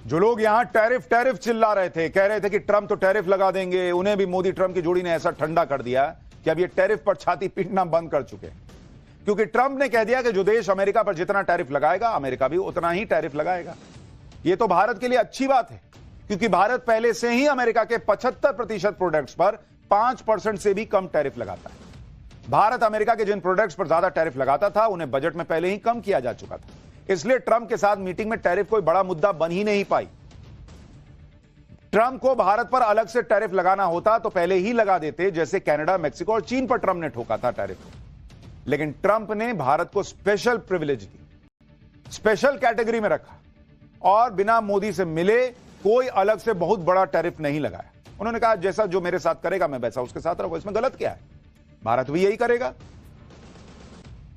जो लोग यहां टैरिफ टैरिफ चिल्ला रहे थे, कह रहे थे कि ट्रंप तो टैरिफ लगा देंगे, उन्हें भी मोदी ट्रंप की जोड़ी ने ऐसा ठंडा कर दिया कि अब ये टैरिफ पर छाती पीटना बंद कर चुके हैं। क्योंकि ट्रंप ने कह दिया कि जो देश अमेरिका पर जितना टैरिफ लगाएगा, अमेरिका भी उतना ही टैरिफ लगाएगा। यह तो भारत के लिए अच्छी बात है, क्योंकि भारत पहले से ही अमेरिका के 75% प्रोडक्ट्स पर 5% से भी कम टैरिफ लगाता है। भारत अमेरिका के जिन प्रोडक्ट्स पर ज्यादा टैरिफ लगाता था, उन्हें बजट में पहले ही कम किया जा चुका था। इसलिए ट्रंप के साथ मीटिंग में टैरिफ कोई बड़ा मुद्दा बन ही नहीं पाई। ट्रंप को भारत पर अलग से टैरिफ लगाना होता तो पहले ही लगा देते, जैसे कनाडा, मेक्सिको और चीन पर ट्रंप ने ठोका था टैरिफ। लेकिन ट्रंप ने भारत को स्पेशल प्रिविलेज दी, स्पेशल कैटेगरी में रखा और बिना मोदी से मिले कोई अलग से बहुत बड़ा टैरिफ नहीं लगाया। उन्होंने कहा जैसा जो मेरे साथ करेगा मैं वैसा उसके साथ रहूंगा, इसमें गलत क्या है, भारत भी यही करेगा।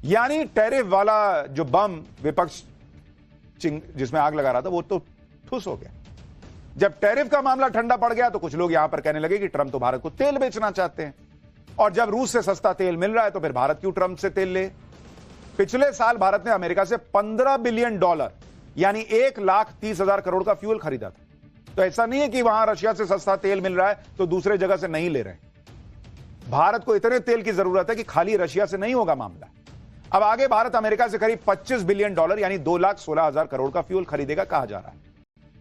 यानी टैरिफ वाला जो बम विपक्ष जिसमें आग लगा रहा था, वो तो ठुस हो गया। जब टैरिफ का मामला ठंडा पड़ गया तो कुछ लोग यहां पर कहने लगे कि ट्रंप तो भारत को तेल बेचना चाहते हैं, और जब रूस से सस्ता तेल मिल रहा है तो फिर भारत क्यों ट्रंप से तेल ले। पिछले साल भारत ने अमेरिका से $15 बिलियन यानी 1,30,000 करोड़ का फ्यूल खरीदा था। तो ऐसा नहीं है कि वहां रशिया से सस्ता तेल मिल रहा है तो दूसरे जगह से नहीं ले रहे हैं। भारत को इतने तेल की जरूरत है कि खाली रशिया से नहीं होगा मामला। अब आगे भारत अमेरिका से करीब $25 बिलियन यानी 2,16,000 करोड़ का फ्यूल खरीदेगा कहा जा रहा है।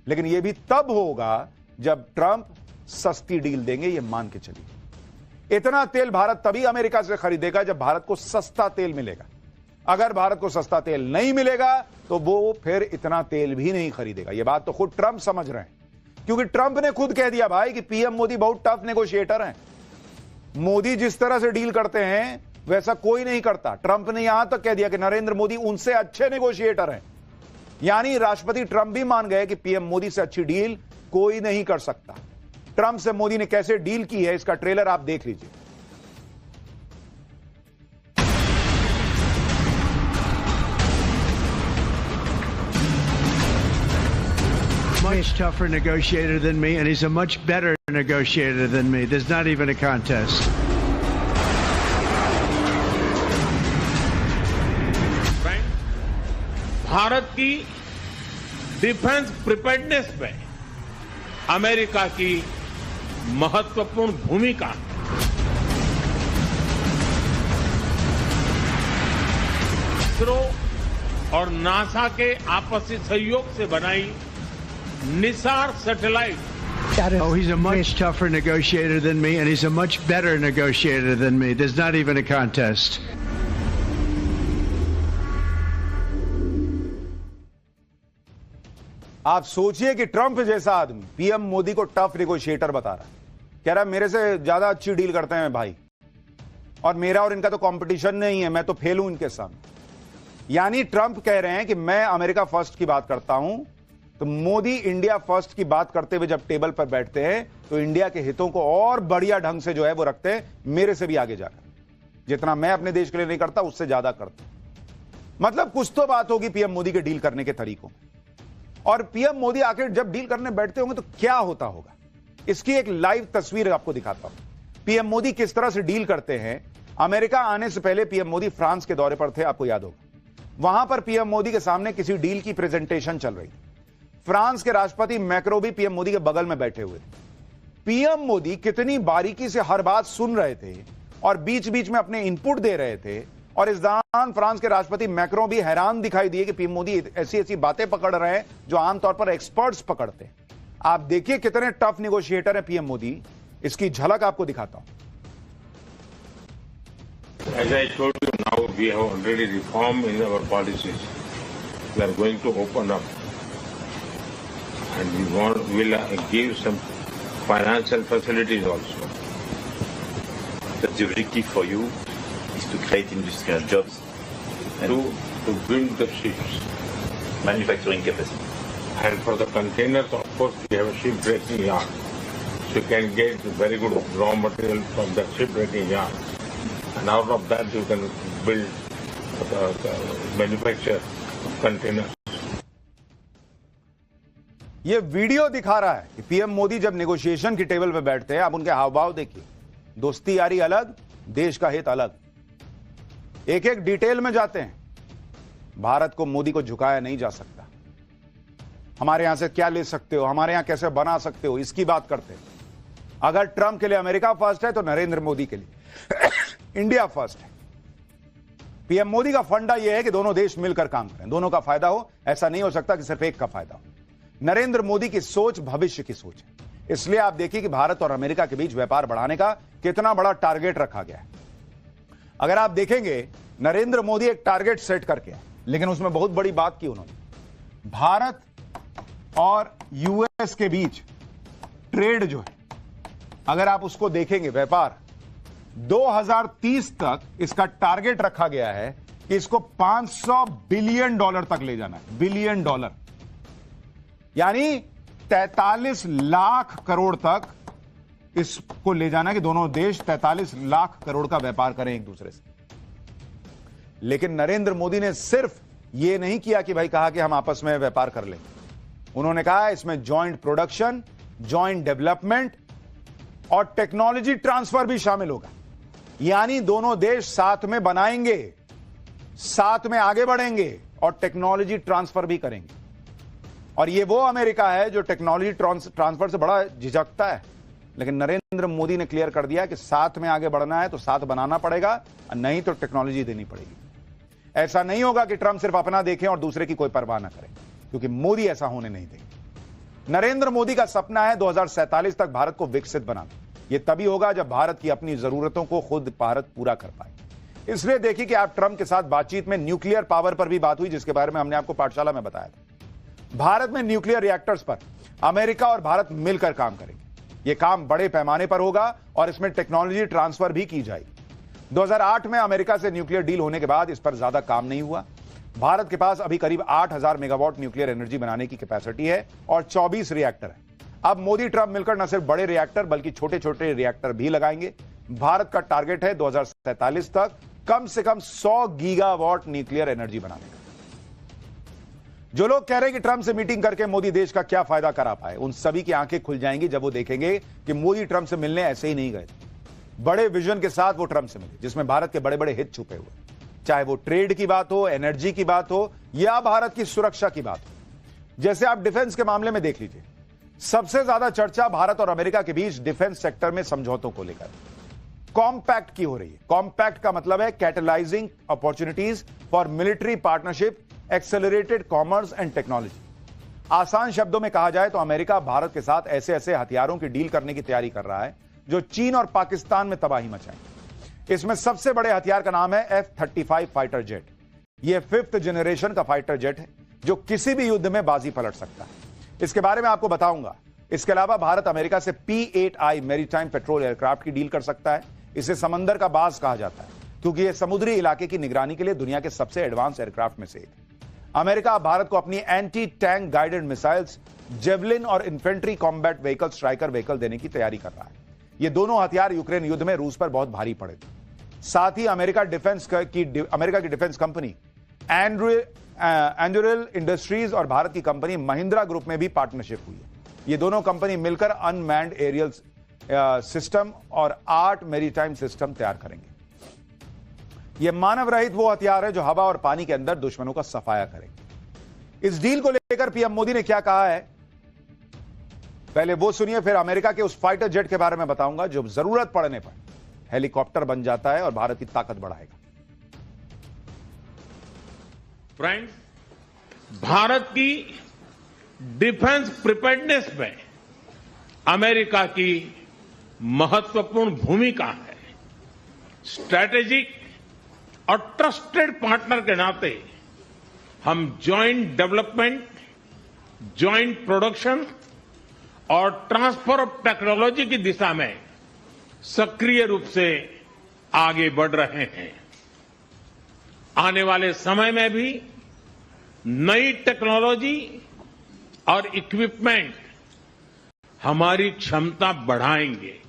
लेकिन यह भी तब होगा जब ट्रंप सस्ती डील देंगे, यह मान के चलिए। इतना तेल भारत तभी अमेरिका से खरीदेगा जब भारत को सस्ता तेल मिलेगा। अगर भारत को सस्ता तेल नहीं मिलेगा तो वो फिर इतना तेल भी नहीं खरीदेगा। यह बात तो खुद ट्रंप समझ रहे हैं, क्योंकि ट्रंप ने खुद कह दिया भाई कि पीएम मोदी बहुत टफ नेगोशिएटर हैं। मोदी जिस तरह से डील करते हैं वैसा कोई नहीं करता। ट्रंप ने यहां तक कह दिया कि नरेंद्र मोदी उनसे अच्छे नेगोशिएटर हैं। यानी राष्ट्रपति ट्रंप भी मान गए कि पीएम मोदी से अच्छी डील कोई नहीं कर सकता। ट्रंप से मोदी ने कैसे डील की है, इसका ट्रेलर आप देख लीजिए। Much tougher negotiator than me, and he's a much better negotiator than me. There's not even a contest. Bharat की डिफेंस प्रिपेयर्डनेस में अमेरिका की महत्वपूर्ण भूमिका है। इसरो और नासा के आपसी सहयोग से बनाई Nisar satellite. Oh, he's a much tougher negotiator than me, and he's a much better negotiator than me. There's not even a contest. आप सोचिए कि ट्रंप जैसा आदमी पीएम मोदी को टफ नेगोशिएटर बता रहा है, कह रहा है मेरे से ज्यादा अच्छी डील करते हैं भाई, और मेरा और इनका तो कंपटीशन नहीं है, मैं तो फेल हूं इनके सामने। यानी ट्रंप कह रहे हैं कि मैं अमेरिका फर्स्ट की बात करता हूं, तो मोदी इंडिया फर्स्ट की बात करते हुए जब टेबल पर बैठते हैं तो इंडिया के हितों को और बढ़िया ढंग से जो है वो रखते हैं, मेरे से भी आगे जाकर। जितना मैं अपने देश के लिए नहीं करता उससे ज्यादा करते। मतलब कुछ तो बात होगी पीएम मोदी के डील करने के तरीकों में। और पीएम मोदी आखिर जब डील करने बैठते होंगे तो क्या होता होगा, इसकी एक लाइव तस्वीर आपको दिखाता हूं। पीएम मोदी किस तरह से डील करते हैं। अमेरिका आने से पहले पीएम मोदी फ्रांस के दौरे पर थे, आपको याद होगा। वहां पर पीएम मोदी के सामने किसी डील की प्रेजेंटेशन चल रही थी। फ्रांस के राष्ट्रपति मैक्रो भी पीएम मोदी के बगल में बैठे हुए थे। पीएम मोदी कितनी बारीकी से हर बात सुन रहे थे और बीच बीच में अपने इनपुट दे रहे थे। और इस दौरान फ्रांस के राष्ट्रपति मैक्रो भी हैरान दिखाई दिए कि पीएम मोदी ऐसी ऐसी बातें पकड़ रहे हैं जो आमतौर पर एक्सपर्ट्स पकड़ते हैं। आप देखिए कितने टफ नेगोशिएटर है पीएम मोदी, इसकी झलक आपको दिखाता हूं। As I told you, now we have already reformed in our policies. We are going to open up, and will give some financial facilities also. The objective for you is to create industrial jobs and to build the ships, manufacturing capacity. And for the containers, of course, we have a shipbreaking yard, so you can get very good raw material from the shipbreaking yard, and out of that you can build manufacture containers. ये video दिखा रहा है कि PM Modi जब negotiation की table पर बैठते हैं, आप उनके हाव भाव देखिए। दोस्ती यारी अलग, देश का हित अलग। एक एक डिटेल में जाते हैं। भारत को मोदी को झुकाया नहीं जा सकता। हमारे यहां से क्या ले सकते हो, हमारे यहां कैसे बना सकते हो, इसकी बात करते हैं। अगर ट्रंप के लिए अमेरिका फर्स्ट है तो नरेंद्र मोदी के लिए इंडिया फर्स्ट है। पीएम मोदी का फंडा यह है कि दोनों देश मिलकर काम करें, दोनों का फायदा हो। ऐसा नहीं हो सकता कि सिर्फ एक का फायदा हो। नरेंद्र मोदी की सोच भविष्य की सोच है। इसलिए आप देखिए कि भारत और अमेरिका के बीच व्यापार बढ़ाने का कितना बड़ा टारगेट रखा गया है। अगर आप देखेंगे, नरेंद्र मोदी एक टारगेट सेट करके आए, लेकिन उसमें बहुत बड़ी बात की उन्होंने। भारत और यूएस के बीच ट्रेड जो है, अगर आप उसको देखेंगे, व्यापार 2030 तक इसका टारगेट रखा गया है कि इसको $500 बिलियन तक ले जाना है। बिलियन डॉलर यानी 43 लाख करोड़ तक इसको ले जाना है कि दोनों देश 43 लाख करोड़ का व्यापार करें एक दूसरे से। लेकिन नरेंद्र मोदी ने सिर्फ यह नहीं किया कि भाई कहा कि हम आपस में व्यापार कर लेंगे। उन्होंने कहा इसमें जॉइंट प्रोडक्शन, जॉइंट डेवलपमेंट और टेक्नोलॉजी ट्रांसफर भी शामिल होगा। यानी दोनों देश साथ में बनाएंगे, साथ में आगे बढ़ेंगे और टेक्नोलॉजी ट्रांसफर भी करेंगे। और ये वो अमेरिका है जो टेक्नोलॉजी ट्रांसफर से बड़ा झिझकता है, लेकिन नरेंद्र मोदी ने क्लियर कर दिया कि साथ में आगे बढ़ना है तो साथ बनाना पड़ेगा, और नहीं तो टेक्नोलॉजी देनी पड़ेगी। ऐसा नहीं होगा कि ट्रंप सिर्फ अपना देखें और दूसरे की कोई परवाह ना करे, क्योंकि मोदी ऐसा होने नहीं देंगे। नरेंद्र मोदी का सपना है 2047 तक भारत को विकसित बनाना। यह तभी होगा जब भारत की अपनी जरूरतों को खुद भारत पूरा कर पाए। इसलिए देखिए कि आप ट्रंप के साथ बातचीत में न्यूक्लियर पावर पर भी बात हुई, जिसके बारे में हमने आपको पाठशाला में बताया था। भारत में न्यूक्लियर रिएक्टर्स पर अमेरिका और भारत मिलकर काम करेंगे। यह काम बड़े पैमाने पर होगा और इसमें टेक्नोलॉजी ट्रांसफर भी की जाएगी। 2008 में अमेरिका से न्यूक्लियर डील होने के बाद इस पर ज्यादा काम नहीं हुआ। भारत के पास अभी करीब 8000 मेगावाट न्यूक्लियर एनर्जी बनाने की कैपेसिटी है और 24 रिएक्टर है। अब मोदी ट्रंप मिलकर न सिर्फ बड़े रिएक्टर बल्कि छोटे छोटे रिएक्टर भी लगाएंगे। भारत का टारगेट है 2047 तक कम से कम 100 गीगावाट न्यूक्लियर एनर्जी बनाने का। जो लोग कह रहे हैं कि ट्रंप से मीटिंग करके मोदी देश का क्या फायदा करा पाए, उन सभी की आंखें खुल जाएंगी जब वो देखेंगे कि मोदी ट्रंप से मिलने ऐसे ही नहीं गए। बड़े विजन के साथ वो ट्रंप से मिले, जिसमें भारत के बड़े बड़े हित छुपे हुए, चाहे वो ट्रेड की बात हो, एनर्जी की बात हो या भारत की सुरक्षा की बात हो। जैसे आप डिफेंस के मामले में देख लीजिए, सबसे ज्यादा चर्चा भारत और अमेरिका के बीच डिफेंस सेक्टर में समझौतों को लेकर कॉम्पैक्ट की हो रही है। कॉम्पैक्ट का मतलब है catalysing opportunities for military partnership, accelerated commerce and technology. आसान शब्दों में कहा जाए तो अमेरिका भारत के साथ ऐसे ऐसे हथियारों की डील करने की तैयारी कर रहा है जो चीन और पाकिस्तान में तबाही मचाएंगे। इसमें सबसे बड़े हथियार का नाम है F-35 फाइटर जेट। यह 5th जनरेशन का फाइटर जेट है जो किसी भी युद्ध में बाजी पलट सकता है। इसके बारे में आपको बताऊंगा। इसके अलावा भारत अमेरिका से P-8I मैरीटाइम पेट्रोल एयरक्राफ्ट की डील कर सकता है। इसे समंदर का बाज कहा जाता है क्योंकि यह समुद्री इलाके की निगरानी के लिए दुनिया के सबसे एडवांस एयरक्राफ्ट में से एक है। अमेरिका भारत को अपनी anti tank guided missiles Javelin और infantry combat vehicle Stryker vehicle देने की तैयारी कर रहा है। ये दोनों हथियार यूक्रेन युद्ध में रूस पर बहुत भारी पड़े थे। साथ ही अमेरिका की डिफेंस कंपनी एंड्यूरल इंडस्ट्रीज और भारत की कंपनी महिंद्रा ग्रुप में भी पार्टनरशिप हुई है। ये दोनों कंपनी मिलकर अनमैन्ड एरियल सिस्टम और 8 मैरीटाइम सिस्टम तैयार करेंगे। यह मानव रहित वो हथियार है जो हवा और पानी के अंदर दुश्मनों का सफाया करेंगे। इस डील को लेकर पीएम मोदी ने क्या कहा है, पहले वो सुनिए, फिर अमेरिका के उस फाइटर जेट के बारे में बताऊंगा जो जरूरत पड़ने पर हेलीकॉप्टर बन जाता है और भारत की ताकत बढ़ाएगा। फ्रेंड्स, भारत की डिफेंस प्रिपेयर्डनेस में अमेरिका की महत्वपूर्ण भूमिका है। स्ट्रैटेजिक और ट्रस्टेड पार्टनर के नाते हम जॉइंट डेवलपमेंट, जॉइंट प्रोडक्शन और ट्रांसफर ऑफ टेक्नोलॉजी की दिशा में सक्रिय रूप से आगे बढ़ रहे हैं। आने वाले समय में भी नई टेक्नोलॉजी और इक्विपमेंट हमारी क्षमता बढ़ाएंगे।